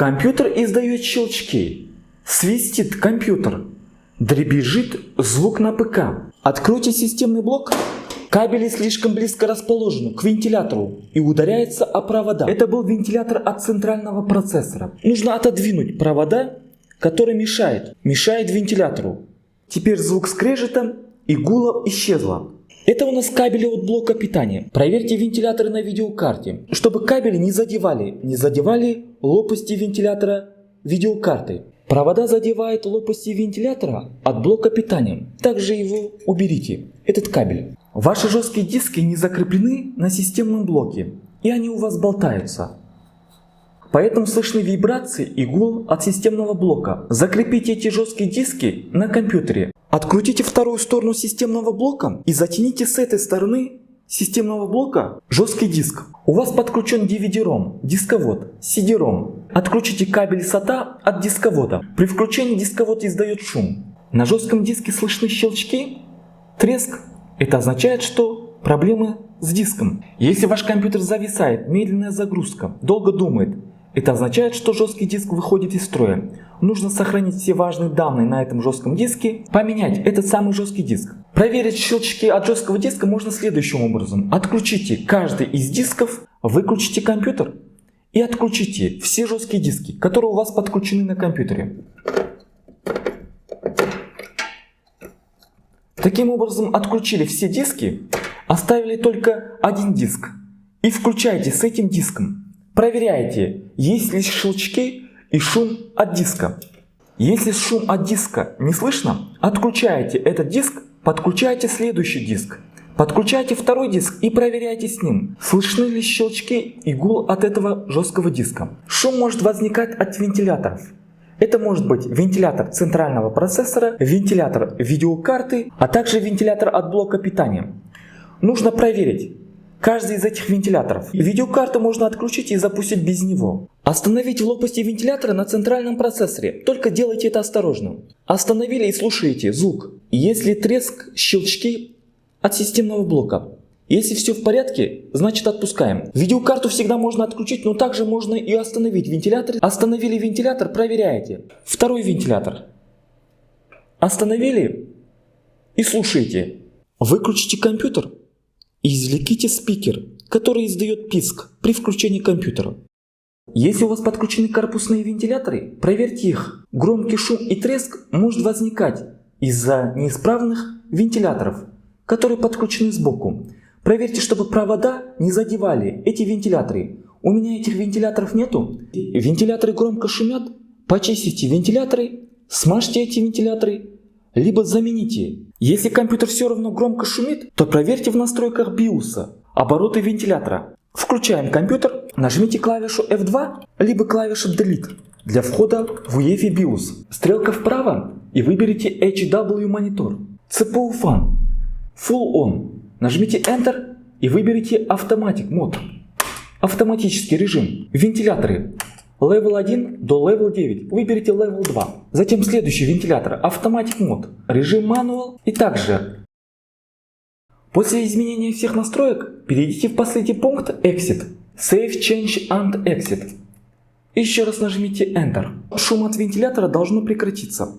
Компьютер издает щелчки. Свистит компьютер. Дребезжит звук на ПК. Откройте системный блок. Кабели слишком близко расположены к вентилятору и ударяются о провода. Это был вентилятор от центрального процессора. Нужно отодвинуть провода, которые мешают вентилятору. Теперь звук скрежета и гула исчезла. Это у нас кабели от блока питания. Проверьте вентиляторы на видеокарте, чтобы кабели не задевали лопасти вентилятора видеокарты. Провода задевают лопасти вентилятора от блока питания. Также его уберите, этот кабель. Ваши жесткие диски не закреплены на системном блоке, и они у вас болтаются. Поэтому слышны вибрации и гул от системного блока. Закрепите эти жесткие диски на компьютере. Открутите вторую сторону системного блока и затяните с этой стороны системного блока жесткий диск. У вас подключен DVD-ROM, дисковод, CD-ROM. Открутите кабель SATA от дисковода. При включении дисковод издает шум. На жестком диске слышны щелчки, треск. Это означает, что проблемы с диском. Если ваш компьютер зависает, медленная загрузка, долго думает, это означает, что жесткий диск выходит из строя. Нужно сохранить все важные данные на этом жестком диске, поменять этот самый жесткий диск. Проверить щелчки от жесткого диска можно следующим образом. Отключите каждый из дисков, выключите компьютер и отключите все жесткие диски, которые у вас подключены на компьютере. Таким образом отключили все диски, оставили только один диск и включайте с этим диском. Проверяйте, есть ли щелчки и шум от диска. Если шум от диска не слышно, отключаете этот диск, подключайте следующий диск. Подключайте второй диск и проверяйте с ним, слышны ли щелчки и гул от этого жесткого диска. Шум может возникать от вентиляторов. Это может быть вентилятор центрального процессора, вентилятор видеокарты, а также вентилятор от блока питания. Нужно проверить каждый из этих вентиляторов. Видеокарту можно отключить и запустить без него. Остановить в лопасти вентилятора на центральном процессоре. Только делайте это осторожно. Остановили и слушаете звук. Если треск, щелчки от системного блока. Если все в порядке, значит отпускаем. Видеокарту всегда можно отключить, но также можно и остановить вентилятор. Остановили вентилятор, проверяете. Второй вентилятор. Остановили и слушаете. Выключите компьютер. И извлеките спикер, который издает писк при включении компьютера. Если у вас подключены корпусные вентиляторы, проверьте их. Громкий шум и треск может возникать из-за неисправных вентиляторов, которые подключены сбоку. Проверьте, чтобы провода не задевали эти вентиляторы. У меня этих вентиляторов нету. Вентиляторы громко шумят. Почистите вентиляторы, смажьте эти вентиляторы, либо замените. Если компьютер все равно громко шумит, то проверьте в настройках BIOS обороты вентилятора. Включаем компьютер, нажмите клавишу F2, либо клавишу Delete для входа в UEFI BIOS. Стрелка вправо и выберите HW монитор. CPU Fan Full On. Нажмите Enter и выберите Automatic Mode. Автоматический режим. Вентиляторы. Level 1 до Level 9. Выберите Level 2. Затем следующий вентилятор. Automatic Mode. Режим Manual. И также после изменения всех настроек перейдите в последний пункт Exit. Save Change and Exit. Еще раз нажмите Enter. Шум от вентилятора должно прекратиться.